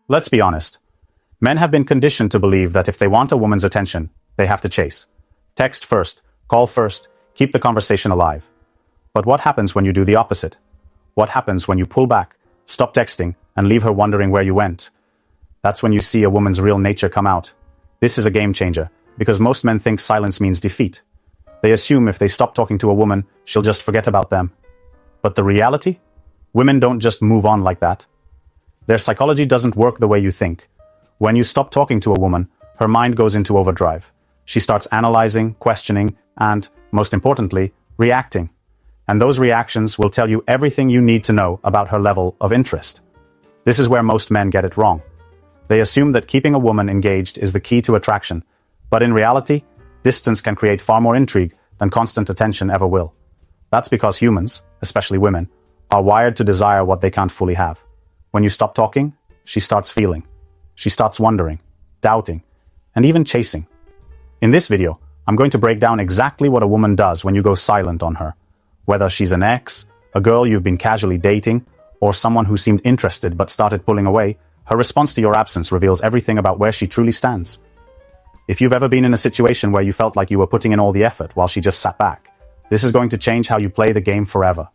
Let's be honest. Men have been conditioned to believe that if they want a woman's attention, they have to chase. Text first, call first, keep the conversation alive. But what happens when you do the opposite? What happens when you pull back, stop texting, and leave her wondering where you went? That's when you see a woman's real nature come out. This is a game changer, because most men think silence means defeat. They assume if they stop talking to a woman, she'll just forget about them. But the reality? Women don't just move on like that. Their psychology doesn't work the way you think. When you stop talking to a woman, her mind goes into overdrive. She starts analyzing, questioning, and, most importantly, reacting. And those reactions will tell you everything you need to know about her level of interest. This is where most men get it wrong. They assume that keeping a woman engaged is the key to attraction, but in reality, distance can create far more intrigue than constant attention ever will. That's because humans, especially women, are wired to desire what they can't fully have. When you stop talking, she starts feeling. She starts wondering, doubting, and even chasing. In this video, I'm going to break down exactly what a woman does when you go silent on her. Whether she's an ex, a girl you've been casually dating, or someone who seemed interested but started pulling away, her response to your absence reveals everything about where she truly stands. If you've ever been in a situation where you felt like you were putting in all the effort while she just sat back, this is going to change how you play the game forever.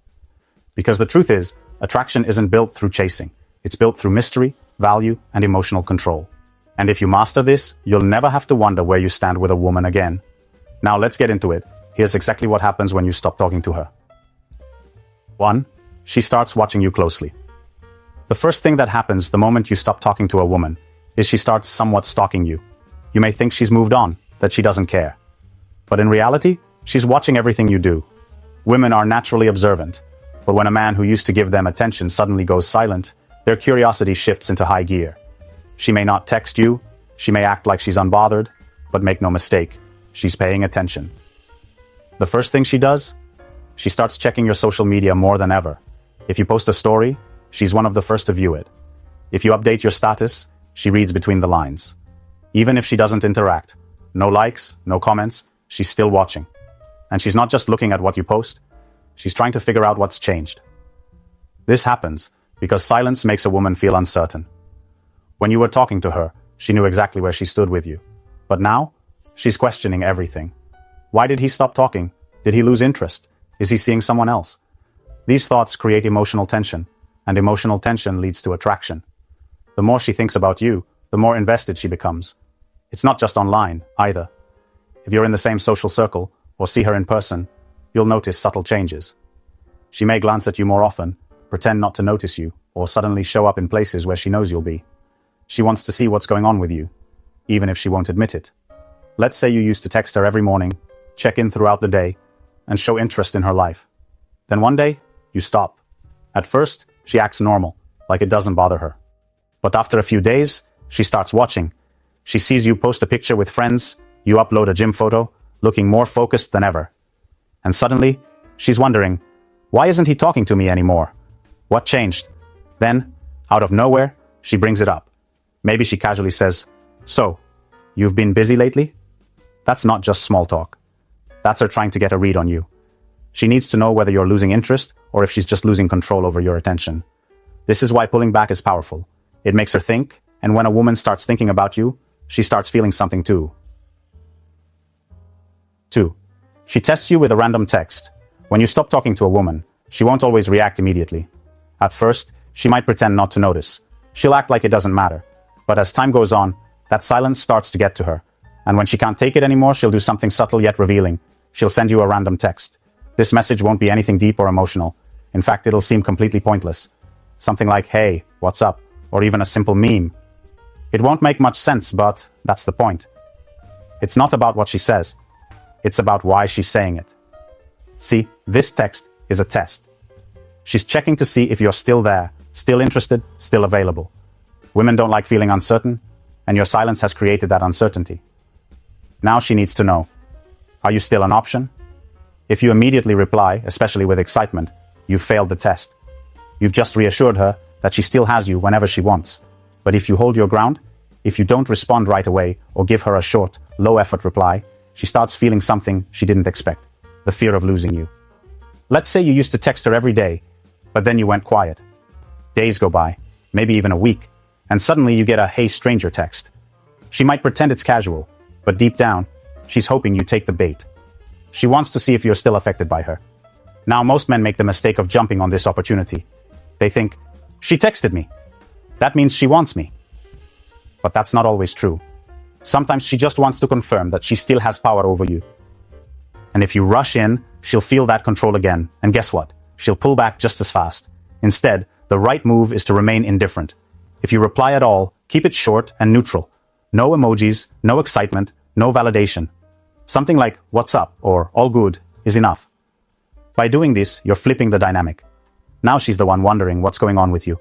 Because the truth is, attraction isn't built through chasing. It's built through mystery, value, and emotional control. And if you master this, you'll never have to wonder where you stand with a woman again. Now let's get into it. Here's exactly what happens when you stop talking to her. 1. She starts watching you closely. The first thing that happens the moment you stop talking to a woman is she starts somewhat stalking you. You may think she's moved on, that she doesn't care. But in reality, she's watching everything you do. Women are naturally observant, but when a man who used to give them attention suddenly goes silent, their curiosity shifts into high gear. She may not text you, she may act like she's unbothered, but make no mistake, she's paying attention. The first thing she does? She starts checking your social media more than ever. If you post a story, she's one of the first to view it. If you update your status, she reads between the lines. Even if she doesn't interact, no likes, no comments, she's still watching. And she's not just looking at what you post, she's trying to figure out what's changed. This happens because silence makes a woman feel uncertain. When you were talking to her, she knew exactly where she stood with you. But now, she's questioning everything. Why did he stop talking? Did he lose interest? Is he seeing someone else? These thoughts create emotional tension, and emotional tension leads to attraction. The more she thinks about you, the more invested she becomes. It's not just online, either. If you're in the same social circle, or see her in person, you'll notice subtle changes. She may glance at you more often, pretend not to notice you, or suddenly show up in places where she knows you'll be. She wants to see what's going on with you, even if she won't admit it. Let's say you used to text her every morning, check in throughout the day, and show interest in her life. Then one day, you stop. At first, she acts normal, like it doesn't bother her. But after a few days, she starts watching. She sees you post a picture with friends, you upload a gym photo, looking more focused than ever. And suddenly, she's wondering, why isn't he talking to me anymore? What changed? Then, out of nowhere, she brings it up. Maybe she casually says, "So, you've been busy lately?" That's not just small talk. That's her trying to get a read on you. She needs to know whether you're losing interest or if she's just losing control over your attention. This is why pulling back is powerful. It makes her think, and when a woman starts thinking about you, she starts feeling something too. 2. She tests you with a random text. When you stop talking to a woman, she won't always react immediately. At first, she might pretend not to notice. She'll act like it doesn't matter. But as time goes on, that silence starts to get to her. And when she can't take it anymore, she'll do something subtle yet revealing. She'll send you a random text. This message won't be anything deep or emotional. In fact, it'll seem completely pointless. Something like, "Hey, what's up?" Or even a simple meme. It won't make much sense, but that's the point. It's not about what she says. It's about why she's saying it. See, this text is a test. She's checking to see if you're still there, still interested, still available. Women don't like feeling uncertain, and your silence has created that uncertainty. Now she needs to know, are you still an option? If you immediately reply, especially with excitement, you've failed the test. You've just reassured her that she still has you whenever she wants. But if you hold your ground, if you don't respond right away or give her a short, low-effort reply, she starts feeling something she didn't expect, the fear of losing you. Let's say you used to text her every day, but then you went quiet. Days go by, maybe even a week, and suddenly you get a "hey stranger" text. She might pretend it's casual, but deep down, she's hoping you take the bait. She wants to see if you're still affected by her. Now, most men make the mistake of jumping on this opportunity. They think, she texted me. That means she wants me. But that's not always true. Sometimes she just wants to confirm that she still has power over you. And if you rush in, she'll feel that control again, and guess what? She'll pull back just as fast. Instead, the right move is to remain indifferent. If you reply at all, keep it short and neutral. No emojis, no excitement, no validation. Something like, "what's up?" or "all good" is enough. By doing this, you're flipping the dynamic. Now she's the one wondering what's going on with you.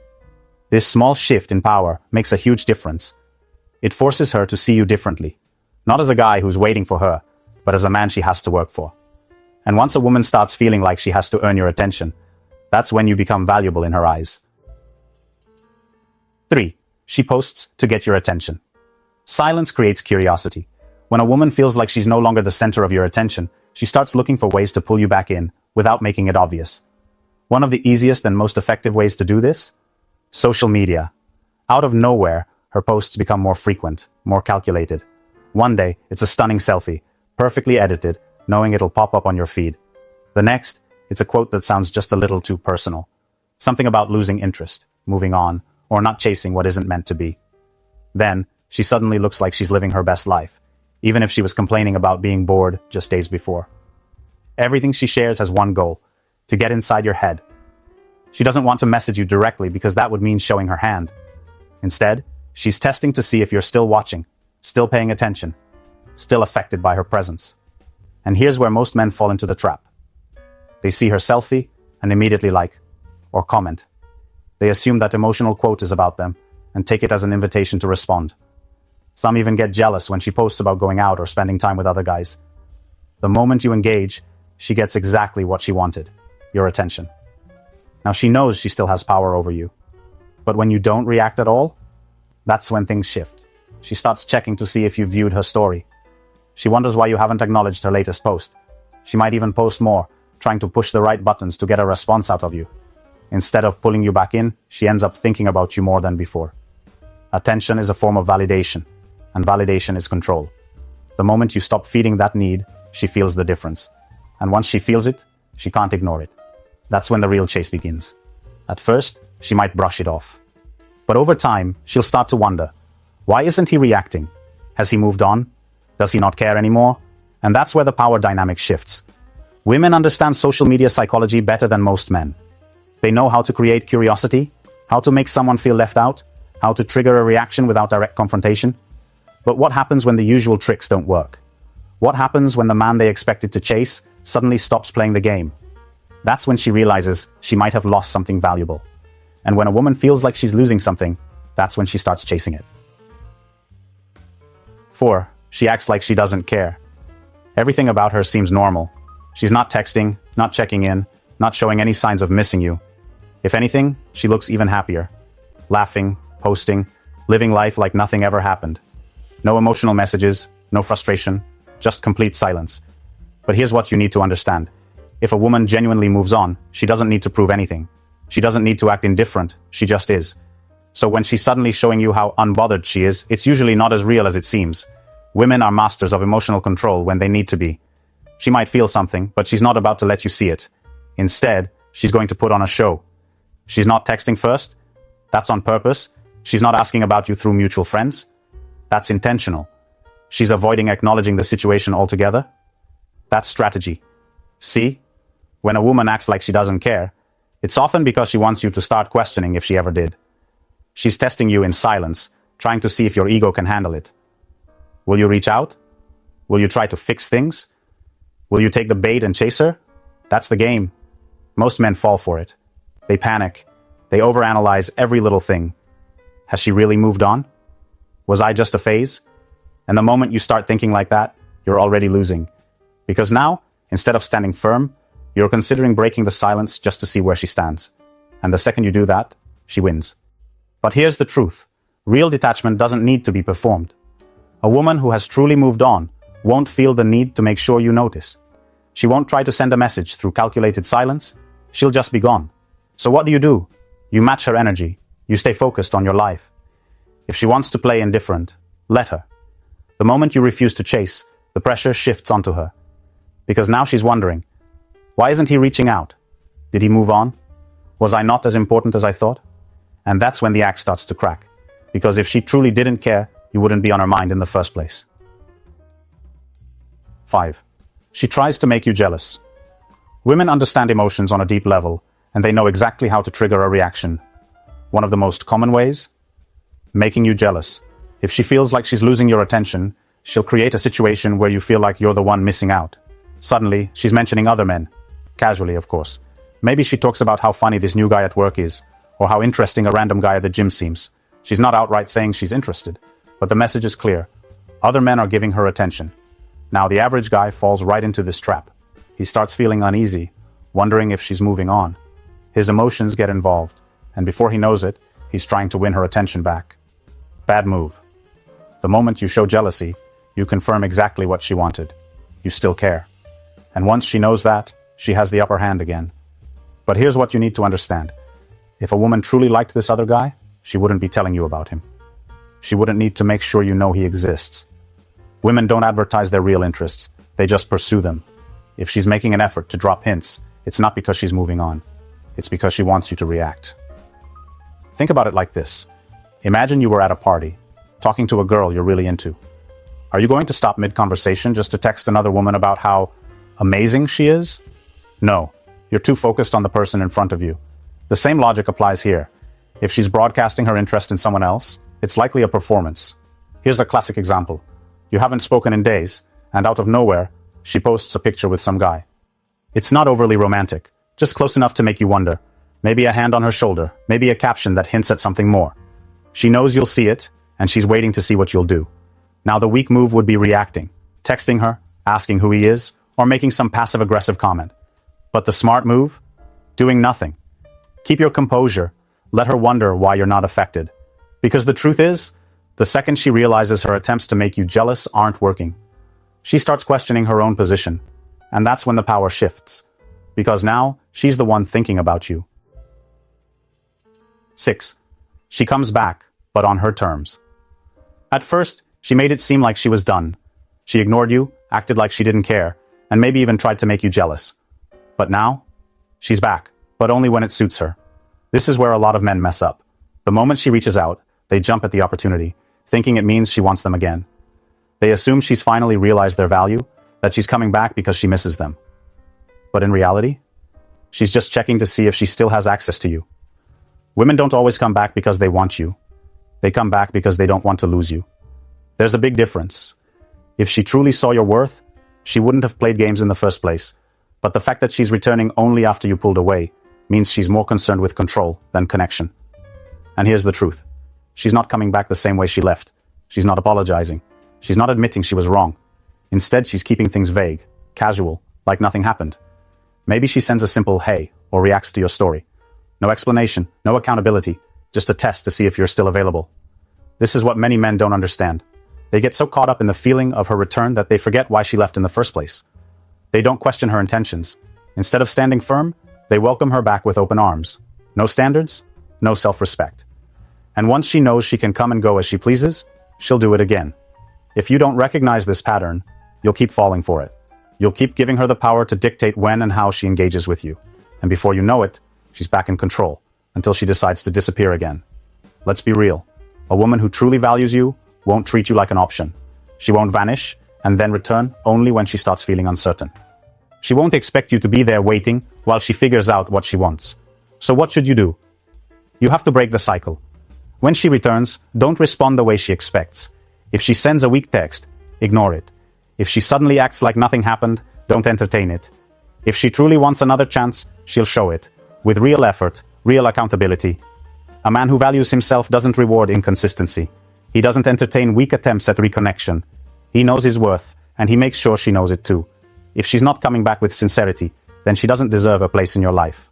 This small shift in power makes a huge difference. It forces her to see you differently. Not as a guy who's waiting for her, but as a man she has to work for. And once a woman starts feeling like she has to earn your attention, that's when you become valuable in her eyes. 3. She posts to get your attention. Silence creates curiosity. When a woman feels like she's no longer the center of your attention, she starts looking for ways to pull you back in without making it obvious. One of the easiest and most effective ways to do this? Social media. Out of nowhere, her posts become more frequent, more calculated. One day, it's a stunning selfie, perfectly edited, knowing it'll pop up on your feed. The next, it's a quote that sounds just a little too personal. Something about losing interest, moving on, or not chasing what isn't meant to be. Then, she suddenly looks like she's living her best life, even if she was complaining about being bored just days before. Everything she shares has one goal: to get inside your head. She doesn't want to message you directly because that would mean showing her hand. Instead, she's testing to see if you're still watching, still paying attention, still affected by her presence. And here's where most men fall into the trap. They see her selfie and immediately like, or comment. They assume that emotional quote is about them and take it as an invitation to respond. Some even get jealous when she posts about going out or spending time with other guys. The moment you engage, she gets exactly what she wanted: your attention. Now she knows she still has power over you. But when you don't react at all, that's when things shift. She starts checking to see if you viewed her story. She wonders why you haven't acknowledged her latest post. She might even post more, trying to push the right buttons to get a response out of you. Instead of pulling you back in, she ends up thinking about you more than before. Attention is a form of validation, and validation is control. The moment you stop feeding that need, she feels the difference. And once she feels it, she can't ignore it. That's when the real chase begins. At first, she might brush it off. But over time, she'll start to wonder, why isn't he reacting? Has he moved on? Does he not care anymore? And that's where the power dynamic shifts. Women understand social media psychology better than most men. They know how to create curiosity, how to make someone feel left out, how to trigger a reaction without direct confrontation. But what happens when the usual tricks don't work? What happens when the man they expected to chase suddenly stops playing the game? That's when she realizes she might have lost something valuable. And when a woman feels like she's losing something, that's when she starts chasing it. 4. She acts like she doesn't care. Everything about her seems normal. She's not texting, not checking in, not showing any signs of missing you. If anything, she looks even happier. Laughing, posting, living life like nothing ever happened. No emotional messages, no frustration, just complete silence. But here's what you need to understand. If a woman genuinely moves on, she doesn't need to prove anything. She doesn't need to act indifferent, she just is. So when she's suddenly showing you how unbothered she is, it's usually not as real as it seems. Women are masters of emotional control when they need to be. She might feel something, but she's not about to let you see it. Instead, she's going to put on a show. She's not texting first. That's on purpose. She's not asking about you through mutual friends. That's intentional. She's avoiding acknowledging the situation altogether. That's strategy. See? When a woman acts like she doesn't care, it's often because she wants you to start questioning if she ever did. She's testing you in silence, trying to see if your ego can handle it. Will you reach out? Will you try to fix things? Will you take the bait and chase her? That's the game. Most men fall for it. They panic. They overanalyze every little thing. Has she really moved on? Was I just a phase? And the moment you start thinking like that, you're already losing. Because now, instead of standing firm, you're considering breaking the silence just to see where she stands. And the second you do that, she wins. But here's the truth. Real detachment doesn't need to be performed. A woman who has truly moved on won't feel the need to make sure you notice. She won't try to send a message through calculated silence. She'll just be gone. So what do? You match her energy. You stay focused on your life. If she wants to play indifferent, let her. The moment you refuse to chase, the pressure shifts onto her. Because now she's wondering, why isn't he reaching out? Did he move on? Was I not as important as I thought? And that's when the act starts to crack. Because if she truly didn't care, you wouldn't be on her mind in the first place. 5. She tries to make you jealous. Women understand emotions on a deep level, and they know exactly how to trigger a reaction. One of the most common ways? Making you jealous. If she feels like she's losing your attention, she'll create a situation where you feel like you're the one missing out. Suddenly, she's mentioning other men. Casually, of course. Maybe she talks about how funny this new guy at work is, or how interesting a random guy at the gym seems. She's not outright saying she's interested, but the message is clear. Other men are giving her attention. Now the average guy falls right into this trap. He starts feeling uneasy, wondering if she's moving on. His emotions get involved, and before he knows it, he's trying to win her attention back. Bad move. The moment you show jealousy, you confirm exactly what she wanted. You still care. And once she knows that, she has the upper hand again. But here's what you need to understand. If a woman truly liked this other guy, she wouldn't be telling you about him. She wouldn't need to make sure you know he exists. Women don't advertise their real interests, they just pursue them. If she's making an effort to drop hints, it's not because she's moving on. It's because she wants you to react. Think about it like this. Imagine you were at a party, talking to a girl you're really into. Are you going to stop mid-conversation just to text another woman about how amazing she is? No, you're too focused on the person in front of you. The same logic applies here. If she's broadcasting her interest in someone else, it's likely a performance. Here's a classic example. You haven't spoken in days, and out of nowhere, she posts a picture with some guy. It's not overly romantic, just close enough to make you wonder. Maybe a hand on her shoulder, maybe a caption that hints at something more. She knows you'll see it, and she's waiting to see what you'll do. Now the weak move would be reacting, texting her, asking who he is, or making some passive-aggressive comment. But the smart move? Doing nothing. Keep your composure. Let her wonder why you're not affected. Because the truth is, the second she realizes her attempts to make you jealous aren't working, she starts questioning her own position. And that's when the power shifts. Because now, she's the one thinking about you. 6. She comes back, but on her terms. At first, she made it seem like she was done. She ignored you, acted like she didn't care, and maybe even tried to make you jealous. But now, she's back, but only when it suits her. This is where a lot of men mess up. The moment she reaches out, they jump at the opportunity, thinking it means she wants them again. They assume she's finally realized their value, that she's coming back because she misses them. But in reality, she's just checking to see if she still has access to you. Women don't always come back because they want you. They come back because they don't want to lose you. There's a big difference. If she truly saw your worth, she wouldn't have played games in the first place. But the fact that she's returning only after you pulled away means she's more concerned with control than connection. And here's the truth. She's not coming back the same way she left. She's not apologizing. She's not admitting she was wrong. Instead, she's keeping things vague, casual, like nothing happened. Maybe she sends a simple hey or reacts to your story. No explanation, no accountability, just a test to see if you're still available. This is what many men don't understand. They get so caught up in the feeling of her return that they forget why she left in the first place. They don't question her intentions. Instead of standing firm, they welcome her back with open arms. No standards, no self-respect. And once she knows she can come and go as she pleases, she'll do it again. If you don't recognize this pattern, you'll keep falling for it. You'll keep giving her the power to dictate when and how she engages with you. And before you know it, she's back in control, until she decides to disappear again. Let's be real. A woman who truly values you won't treat you like an option. She won't vanish and then return only when she starts feeling uncertain. She won't expect you to be there waiting while she figures out what she wants. So what should you do? You have to break the cycle. When she returns, don't respond the way she expects. If she sends a weak text, ignore it. If she suddenly acts like nothing happened, don't entertain it. If she truly wants another chance, she'll show it. With real effort, real accountability. A man who values himself doesn't reward inconsistency. He doesn't entertain weak attempts at reconnection. He knows his worth, and he makes sure she knows it too. If she's not coming back with sincerity, then she doesn't deserve a place in your life.